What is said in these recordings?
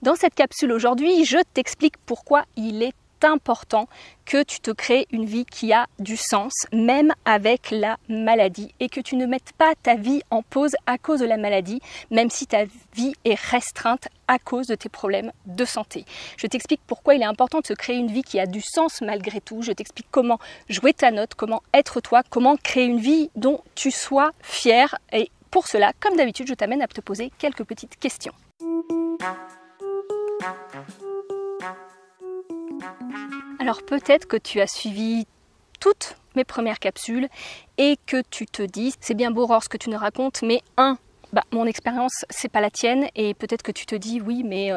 Dans cette capsule aujourd'hui, je t'explique pourquoi il est important que tu te crées une vie qui a du sens, même avec la maladie, et que tu ne mettes pas ta vie en pause à cause de la maladie, même si ta vie est restreinte à cause de tes problèmes de santé. Je t'explique pourquoi il est important de se créer une vie qui a du sens malgré tout. Je t'explique comment jouer ta note, comment être toi, comment créer une vie dont tu sois fier. Et pour cela, comme d'habitude, je t'amène à te poser quelques petites questions. Alors peut-être que tu as suivi toutes mes premières capsules et que tu te dis, c'est bien beau Aurore ce que tu nous racontes, mais mon expérience c'est pas la tienne, et peut-être que tu te dis oui mais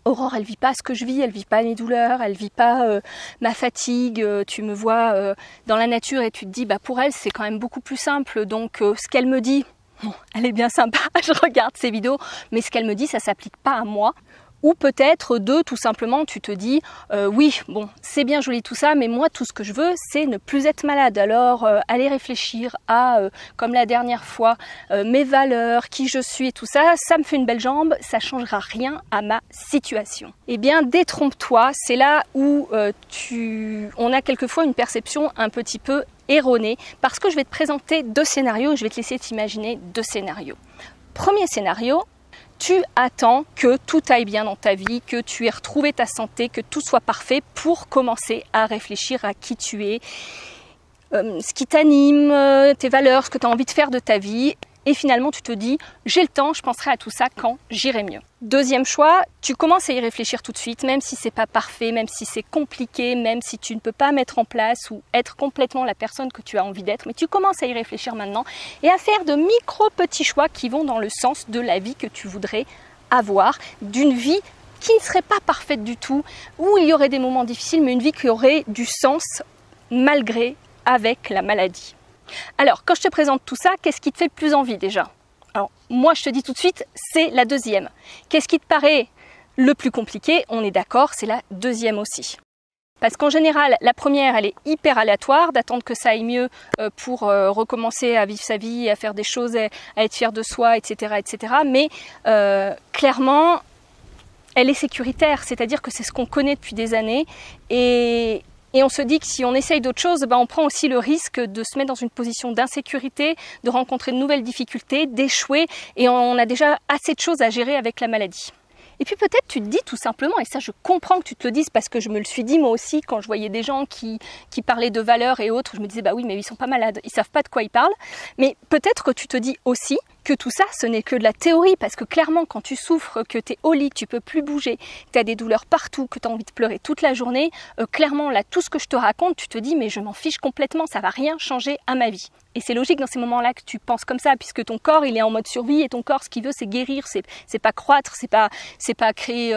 Aurore elle vit pas ce que je vis, elle vit pas mes douleurs, elle vit pas ma fatigue, tu me vois dans la nature et tu te dis pour elle c'est quand même beaucoup plus simple, donc ce qu'elle me dit, bon, elle est bien sympa, je regarde ses vidéos, mais ce qu'elle me dit ça s'applique pas à moi. Ou peut-être tout simplement tu te dis oui bon c'est bien joli tout ça, mais moi tout ce que je veux c'est ne plus être malade. Alors aller réfléchir à comme la dernière fois mes valeurs, qui je suis et tout ça, ça me fait une belle jambe, ça changera rien à ma situation. Eh bien détrompe-toi, c'est là où on a quelquefois une perception un petit peu erronée, parce que je vais te présenter deux scénarios et je vais te laisser t'imaginer deux scénarios. Premier scénario, tu attends que tout aille bien dans ta vie, que tu aies retrouvé ta santé, que tout soit parfait pour commencer à réfléchir à qui tu es, ce qui t'anime, tes valeurs, ce que tu as envie de faire de ta vie. Et finalement, tu te dis, j'ai le temps, je penserai à tout ça quand j'irai mieux. Deuxième choix, tu commences à y réfléchir tout de suite, même si c'est pas parfait, même si c'est compliqué, même si tu ne peux pas mettre en place ou être complètement la personne que tu as envie d'être, mais tu commences à y réfléchir maintenant et à faire de petits choix qui vont dans le sens de la vie que tu voudrais avoir, d'une vie qui ne serait pas parfaite du tout, où il y aurait des moments difficiles, mais une vie qui aurait du sens malgré avec la maladie. Alors, quand je te présente tout ça, qu'est-ce qui te fait le plus envie déjà? Alors, moi, je te dis tout de suite, c'est la deuxième. Qu'est-ce qui te paraît le plus compliqué? On est d'accord, c'est la deuxième aussi. Parce qu'en général, la première, elle est hyper aléatoire, d'attendre que ça aille mieux pour recommencer à vivre sa vie, à faire des choses, à être fier de soi, etc. etc. Mais clairement, elle est sécuritaire, c'est-à-dire que c'est ce qu'on connaît depuis des années, et on se dit que si on essaye d'autres choses, on prend aussi le risque de se mettre dans une position d'insécurité, de rencontrer de nouvelles difficultés, d'échouer, et on a déjà assez de choses à gérer avec la maladie. Et puis peut-être tu te dis tout simplement, et ça je comprends que tu te le dises parce que je me le suis dit moi aussi quand je voyais des gens qui parlaient de valeurs et autres, je me disais oui mais ils sont pas malades, ils savent pas de quoi ils parlent. Mais peut-être que tu te dis aussi que tout ça ce n'est que de la théorie, parce que clairement quand tu souffres, que tu es au lit, que tu peux plus bouger, que tu as des douleurs partout, que tu as envie de pleurer toute la journée, clairement là tout ce que je te raconte, tu te dis mais je m'en fiche complètement, ça va rien changer à ma vie. Et c'est logique dans ces moments-là que tu penses comme ça, puisque ton corps il est en mode survie, et ton corps ce qu'il veut c'est guérir, c'est pas croître, c'est pas créer,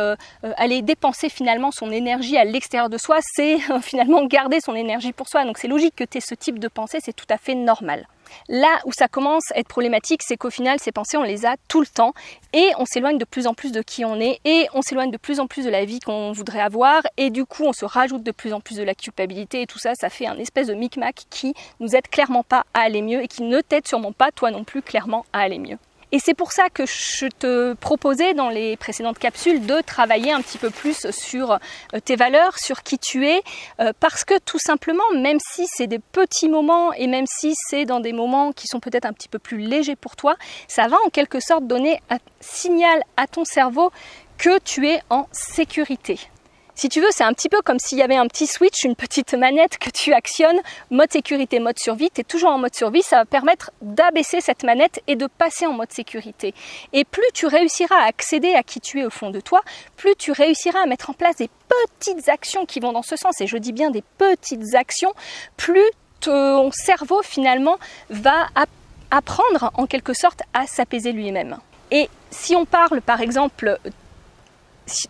aller dépenser finalement son énergie à l'extérieur de soi, c'est finalement garder son énergie pour soi. Donc c'est logique que tu aies ce type de pensée, c'est tout à fait normal. Là où ça commence à être problématique, c'est qu'au final, ces pensées, on les a tout le temps et on s'éloigne de plus en plus de qui on est et on s'éloigne de plus en plus de la vie qu'on voudrait avoir, et du coup, on se rajoute de plus en plus de la culpabilité, et tout ça, ça fait un espèce de micmac qui nous aide clairement pas à aller mieux et qui ne t'aide sûrement pas, toi non plus, clairement à aller mieux. Et c'est pour ça que je te proposais dans les précédentes capsules de travailler un petit peu plus sur tes valeurs, sur qui tu es, parce que tout simplement, même si c'est des petits moments et même si c'est dans des moments qui sont peut-être un petit peu plus légers pour toi, ça va en quelque sorte donner un signal à ton cerveau que tu es en sécurité. Si tu veux, c'est un petit peu comme s'il y avait un petit switch, une petite manette que tu actionnes, mode sécurité, mode survie, tu es toujours en mode survie, ça va permettre d'abaisser cette manette et de passer en mode sécurité. Et plus tu réussiras à accéder à qui tu es au fond de toi, plus tu réussiras à mettre en place des petites actions qui vont dans ce sens, et je dis bien des petites actions, plus ton cerveau finalement va apprendre en quelque sorte à s'apaiser lui-même. Et si on parle par exemple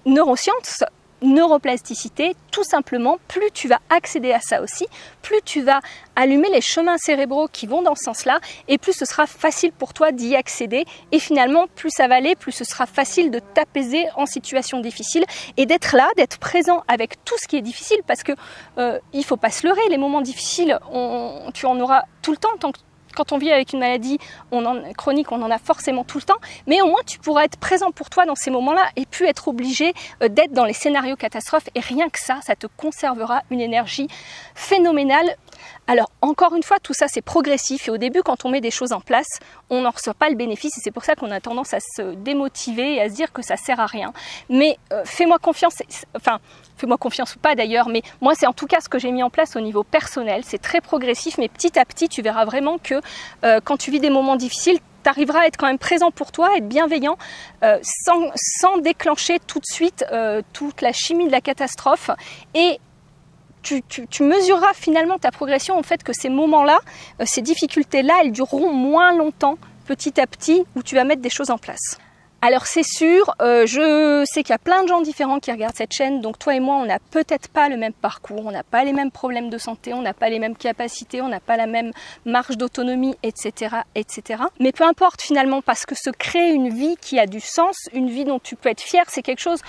neurosciences, neuroplasticité, tout simplement, plus tu vas accéder à ça aussi, plus tu vas allumer les chemins cérébraux qui vont dans ce sens-là, et plus ce sera facile pour toi d'y accéder, et finalement, plus ça va aller, plus ce sera facile de t'apaiser en situation difficile, et d'être là, d'être présent avec tout ce qui est difficile, parce que il faut pas se leurrer, les moments difficiles, tu en auras tout le temps, tant que quand on vit avec une maladie chronique, on en a forcément tout le temps, mais au moins tu pourras être présent pour toi dans ces moments-là et plus être obligé d'être dans les scénarios catastrophes. Et rien que ça te conservera une énergie phénoménale. Alors encore une fois, tout ça c'est progressif et au début quand on met des choses en place, on n'en reçoit pas le bénéfice et c'est pour ça qu'on a tendance à se démotiver et à se dire que ça sert à rien. Mais fais-moi confiance, enfin fais-moi confiance ou pas d'ailleurs, mais moi c'est en tout cas ce que j'ai mis en place au niveau personnel, c'est très progressif mais petit à petit tu verras vraiment que quand tu vis des moments difficiles, tu arriveras à être quand même présent pour toi, être bienveillant, sans déclencher tout de suite toute la chimie de la catastrophe et tu mesureras finalement ta progression au fait que ces moments-là, ces difficultés-là, elles dureront moins longtemps petit à petit où tu vas mettre des choses en place. Alors c'est sûr, je sais qu'il y a plein de gens différents qui regardent cette chaîne, donc toi et moi on n'a peut-être pas le même parcours, on n'a pas les mêmes problèmes de santé, on n'a pas les mêmes capacités, on n'a pas la même marge d'autonomie, etc., etc. Mais peu importe finalement, parce que se créer une vie qui a du sens, une vie dont tu peux être fier, c'est quelque chose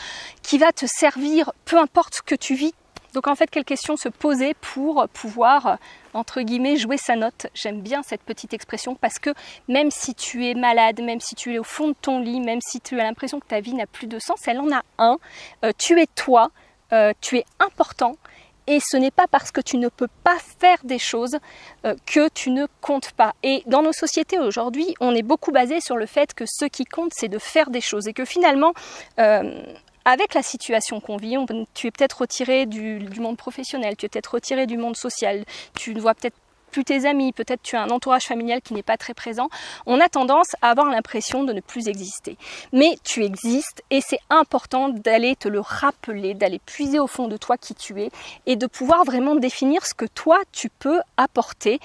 qui va te servir, peu importe ce que tu vis. Donc en fait, quelle question se poser pour pouvoir, entre guillemets, jouer sa note. J'aime bien cette petite expression parce que même si tu es malade, même si tu es au fond de ton lit, même si tu as l'impression que ta vie n'a plus de sens, elle en a un. Tu es toi, tu es important et ce n'est pas parce que tu ne peux pas faire des choses que tu ne comptes pas. Et dans nos sociétés aujourd'hui, on est beaucoup basé sur le fait que ce qui compte, c'est de faire des choses et que finalement... avec la situation qu'on vit, tu es peut-être retiré du monde professionnel, tu es peut-être retiré du monde social, tu ne vois peut-être plus tes amis, peut-être tu as un entourage familial qui n'est pas très présent, on a tendance à avoir l'impression de ne plus exister. Mais tu existes et c'est important d'aller te le rappeler, d'aller puiser au fond de toi qui tu es et de pouvoir vraiment définir ce que toi tu peux apporter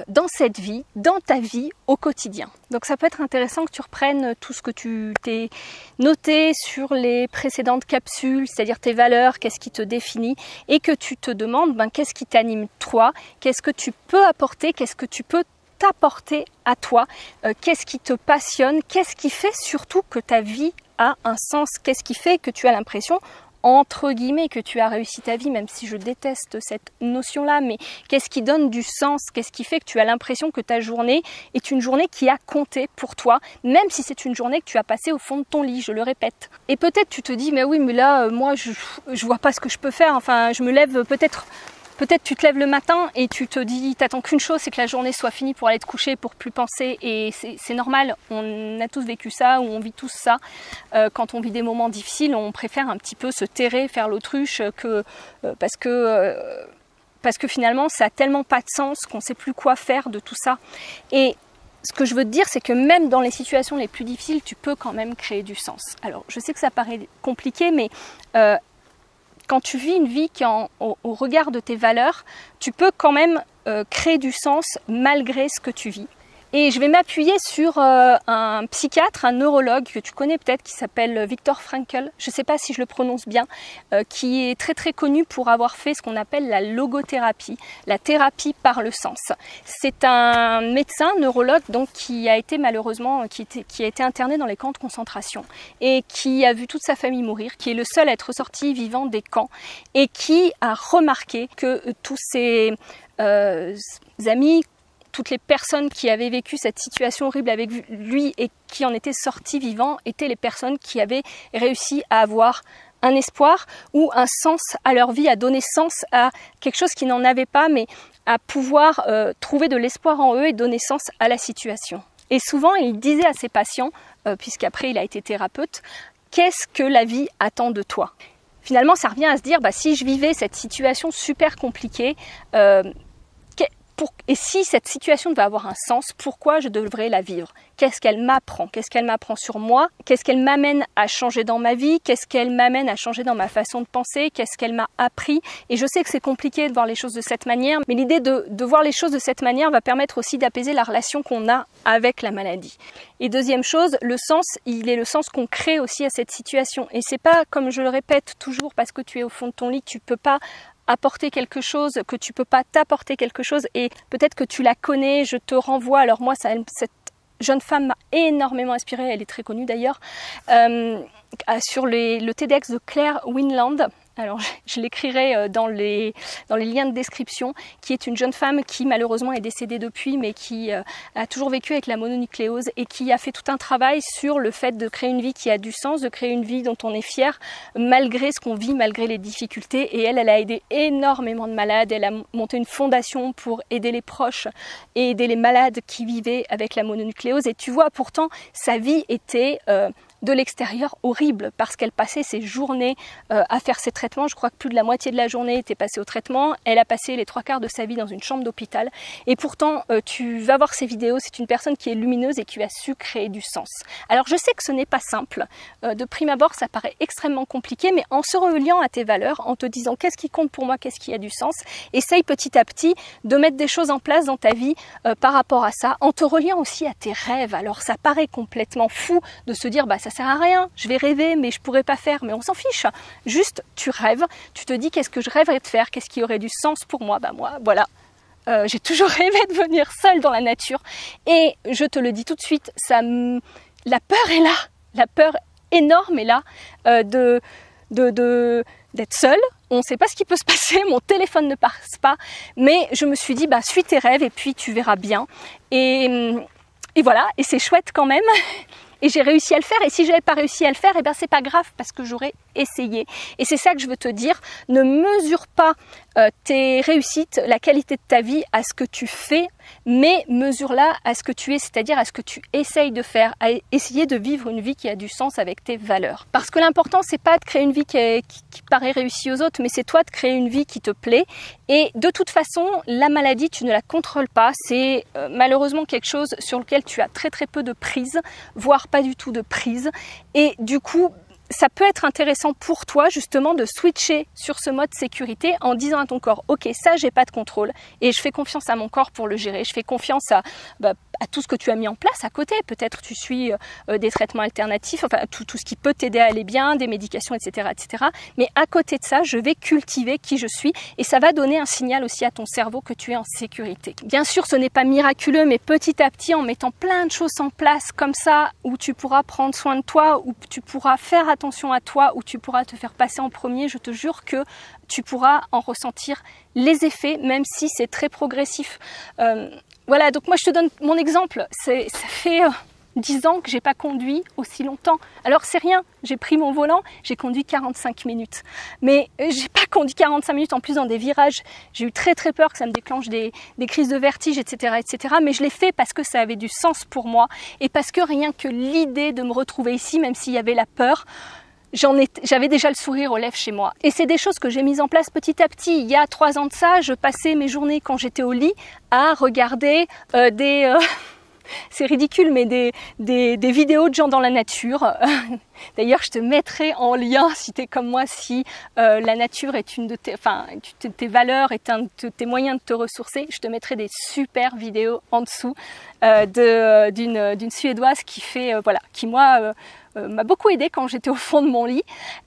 dans cette vie, dans ta vie au quotidien. Donc ça peut être intéressant que tu reprennes tout ce que tu t'es noté sur les précédentes capsules, c'est-à-dire tes valeurs, qu'est-ce qui te définit, et que tu te demandes qu'est-ce qui t'anime toi, qu'est-ce que tu peux apporter, qu'est-ce que tu peux t'apporter à toi, qu'est-ce qui te passionne, qu'est-ce qui fait surtout que ta vie a un sens, qu'est-ce qui fait que tu as l'impression entre guillemets que tu as réussi ta vie, même si je déteste cette notion-là, mais qu'est-ce qui donne du sens, qu'est-ce qui fait que tu as l'impression que ta journée est une journée qui a compté pour toi, même si c'est une journée que tu as passée au fond de ton lit, je le répète. Et peut-être tu te dis, mais oui, mais là, moi, je vois pas ce que je peux faire, enfin, je me lève peut-être tu te lèves le matin et tu te dis, t'attends qu'une chose, c'est que la journée soit finie pour aller te coucher, pour plus penser. Et c'est normal, on a tous vécu ça, ou on vit tous ça. Quand on vit des moments difficiles, on préfère un petit peu se terrer, faire l'autruche, parce que finalement, ça a tellement pas de sens qu'on sait plus quoi faire de tout ça. Et ce que je veux te dire, c'est que même dans les situations les plus difficiles, tu peux quand même créer du sens. Alors, je sais que ça paraît compliqué, mais... quand tu vis une vie qui est au regard de tes valeurs, tu peux quand même créer du sens malgré ce que tu vis. Et je vais m'appuyer sur un psychiatre, un neurologue que tu connais peut-être qui s'appelle Viktor Frankl, je ne sais pas si je le prononce bien, qui est très très connu pour avoir fait ce qu'on appelle la logothérapie, la thérapie par le sens. C'est un médecin neurologue donc qui a été malheureusement, qui a été interné dans les camps de concentration et qui a vu toute sa famille mourir, qui est le seul à être sorti vivant des camps et qui a remarqué que tous ses amis, toutes les personnes qui avaient vécu cette situation horrible avec lui et qui en étaient sortis vivants étaient les personnes qui avaient réussi à avoir un espoir ou un sens à leur vie, à donner sens à quelque chose qu'ils n'en avaient pas, mais à pouvoir trouver de l'espoir en eux et donner sens à la situation. Et souvent, il disait à ses patients, puisqu'après il a été thérapeute, qu'est-ce que la vie attend de toi ? Finalement, ça revient à se dire, si je vivais cette situation super compliquée, et si cette situation devait avoir un sens, pourquoi je devrais la vivre? Qu'est-ce qu'elle m'apprend? Qu'est-ce qu'elle m'apprend sur moi? Qu'est-ce qu'elle m'amène à changer dans ma vie? Qu'est-ce qu'elle m'amène à changer dans ma façon de penser? Qu'est-ce qu'elle m'a appris? Et je sais que c'est compliqué de voir les choses de cette manière, mais l'idée de voir les choses de cette manière va permettre aussi d'apaiser la relation qu'on a avec la maladie. Et deuxième chose, le sens, il est le sens qu'on crée aussi à cette situation. Et c'est pas, comme je le répète toujours, parce que tu es au fond de ton lit, tu peux pas apporter quelque chose, que tu peux pas t'apporter quelque chose, et peut-être que tu la connais, je te renvoie, alors moi cette jeune femme m'a énormément inspirée, elle est très connue d'ailleurs, sur le TEDx de Claire Winland, alors je l'écrirai dans les liens de description, qui est une jeune femme qui malheureusement est décédée depuis, mais qui a toujours vécu avec la mononucléose et qui a fait tout un travail sur le fait de créer une vie qui a du sens, de créer une vie dont on est fier, malgré ce qu'on vit, malgré les difficultés. Et elle a aidé énormément de malades, elle a monté une fondation pour aider les proches et aider les malades qui vivaient avec la mononucléose. Et tu vois, pourtant, sa vie était de l'extérieur horrible, parce qu'elle passait ses journées à faire ses traitements. Je crois que plus de la moitié de la journée était passée au traitement. Elle a passé les 3/4 de sa vie dans une chambre d'hôpital. Et pourtant, tu vas voir ses vidéos, c'est une personne qui est lumineuse et qui a su créer du sens. Alors je sais que ce n'est pas simple. De prime abord, ça paraît extrêmement compliqué, mais en se reliant à tes valeurs, en te disant qu'est-ce qui compte pour moi, qu'est-ce qui a du sens, essaye petit à petit de mettre des choses en place dans ta vie par rapport à ça, en te reliant aussi à tes rêves. Alors ça paraît complètement fou de se dire bah ça sert à rien, je vais rêver mais je pourrais pas faire, mais on s'en fiche. Juste tu rêves, tu te dis qu'est-ce que je rêverais de faire, qu'est-ce qui aurait du sens pour moi. Bah moi voilà, j'ai toujours rêvé de venir seule dans la nature et je te le dis tout de suite, la peur est là, la peur énorme est là d'être seule. On ne sait pas ce qui peut se passer, mon téléphone ne passe pas, mais je me suis dit bah suis tes rêves et puis tu verras bien. Et voilà, et c'est chouette quand même. Et j'ai réussi à le faire, et si j'avais pas réussi à le faire, eh ben c'est pas grave parce que j'aurais essayé. Et c'est ça que je veux te dire, ne mesure pas tes réussites, la qualité de ta vie à ce que tu fais, mais mesure-la à ce que tu es, c'est-à-dire à ce que tu essayes de faire, à essayer de vivre une vie qui a du sens avec tes valeurs. Parce que l'important, c'est pas de créer une vie qui paraît réussie aux autres, mais c'est toi de créer une vie qui te plaît. Et de toute façon, la maladie, tu ne la contrôles pas. C'est malheureusement quelque chose sur lequel tu as très très peu de prise, voire pas du tout de prise. Et du coup, ça peut être intéressant pour toi justement de switcher sur ce mode sécurité en disant à ton corps ok, ça j'ai pas de contrôle et je fais confiance à mon corps pour le gérer, je fais confiance à tout ce que tu as mis en place à côté. Peut-être tu suis des traitements alternatifs, enfin tout ce qui peut t'aider à aller bien, des médications, etc., etc. Mais à côté de ça, je vais cultiver qui je suis et ça va donner un signal aussi à ton cerveau que tu es en sécurité. Bien sûr, ce n'est pas miraculeux, mais petit à petit, en mettant plein de choses en place comme ça, où tu pourras prendre soin de toi, où tu pourras faire attention à toi, où tu pourras te faire passer en premier, je te jure que tu pourras en ressentir les effets, même si c'est très progressif. Voilà, donc moi je te donne mon exemple, ça fait 10 ans que j'ai pas conduit aussi longtemps. Alors c'est rien, j'ai pris mon volant, j'ai conduit 45 minutes. Mais j'ai pas conduit 45 minutes en plus dans des virages. J'ai eu très très peur que ça me déclenche des crises de vertige, etc., etc. Mais je l'ai fait parce que ça avait du sens pour moi et parce que rien que l'idée de me retrouver ici, même s'il y avait la peur, j'avais déjà le sourire aux lèvres chez moi. Et c'est des choses que j'ai mises en place petit à petit. Il y a 3 ans de ça, je passais mes journées quand j'étais au lit à regarder c'est ridicule, mais des vidéos de gens dans la nature. D'ailleurs, je te mettrai en lien, si tu es comme moi, si la nature est une de tes valeurs, est un de tes moyens de te ressourcer, je te mettrai des super vidéos en dessous d'une Suédoise qui fait, qui moi m'a beaucoup aidée quand j'étais au fond de mon lit.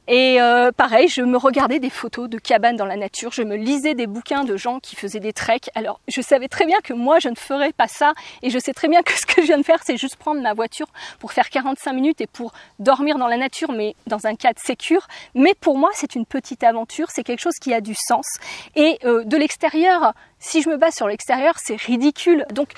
Et pareil, je me regardais des photos de cabanes dans la nature, je me lisais des bouquins de gens qui faisaient des treks. Alors, je savais très bien que moi, je ne ferais pas ça. Et je sais très bien que ce que je viens de faire, c'est juste prendre ma voiture pour faire 45 minutes et pour dormir dans la nature, mais dans un cadre sécure. Mais pour moi, c'est une petite aventure, c'est quelque chose qui a du sens. Et de l'extérieur, si je me base sur l'extérieur, c'est ridicule. Donc,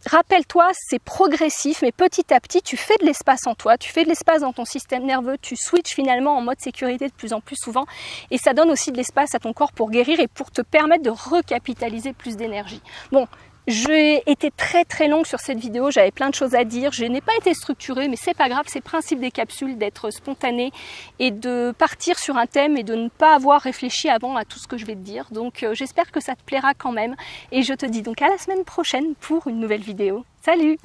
rappelle-toi, c'est progressif, mais petit à petit, tu fais de l'espace en toi, tu fais de l'espace dans ton système nerveux, tu switches finalement en mode sécurité de plus en plus souvent et ça donne aussi de l'espace à ton corps pour guérir et pour te permettre de recapitaliser plus d'énergie. Bon, j'ai été très très longue sur cette vidéo, j'avais plein de choses à dire, je n'ai pas été structurée, mais c'est pas grave, c'est le principe des capsules d'être spontané et de partir sur un thème et de ne pas avoir réfléchi avant à tout ce que je vais te dire. Donc j'espère que ça te plaira quand même et je te dis donc à la semaine prochaine pour une nouvelle vidéo. Salut!